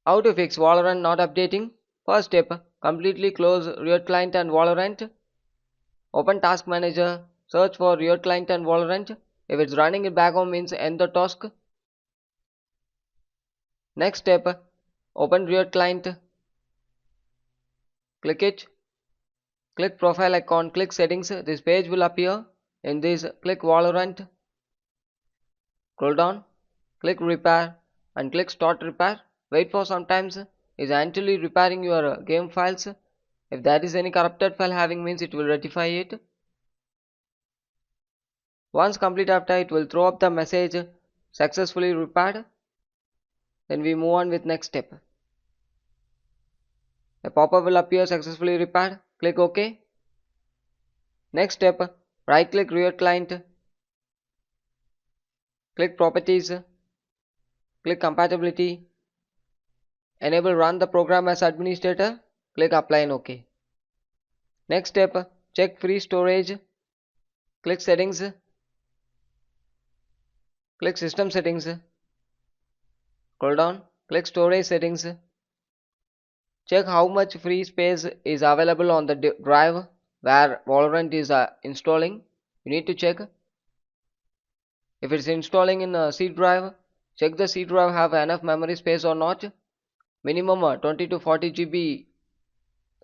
How to fix Valorant not updating? First step, completely close Riot Client and Valorant. Open Task Manager, search for Riot Client and Valorant. If it's running in background means end the task. Next step, open Riot Client, click it, click Profile icon, click Settings. This page will appear. In this, click Valorant, scroll down, click Repair and click Start Repair. Wait for some time is actually repairing your game files. If there is any corrupted file having means it will rectify it. Once complete after it will throw up the message successfully repaired. Then we move on with next step. A pop-up will appear successfully repaired. Click OK. Next step, right click Riot Client, click Properties, click Compatibility, enable Run the program as administrator, click Apply and OK. Next step, check free storage, click Settings, click System Settings, scroll down, click Storage Settings, check how much free space is available on the drive where Valorant is installing. You need to check. If it's installing in a C drive, check the C drive have enough memory space or not. Minimum 20 to 40 GB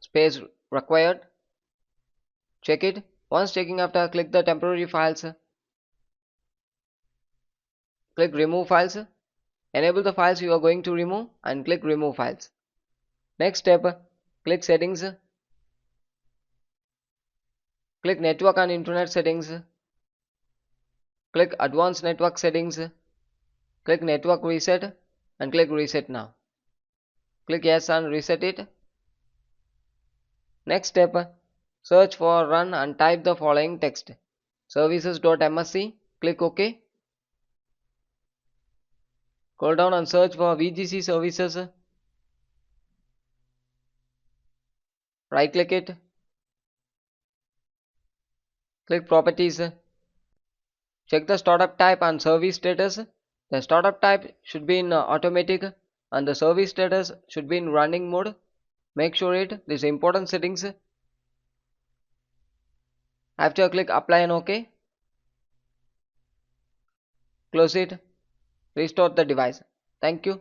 space required. Check it. Once checking after, click the temporary files, click remove files, enable the files you are going to remove and click remove files. Next step, click settings, click network and internet settings, click advanced network settings, click network reset and click reset now. Click yes and reset it. Next step, search for run and type the following text: services.msc. Click OK. Scroll down and search for VGC services. Right click it. Click properties. Check the startup type and service status. The startup type should be in automatic and the service status should be in running mode. Make sure these important settings. After click apply and OK. Close it. Restart the device. Thank you.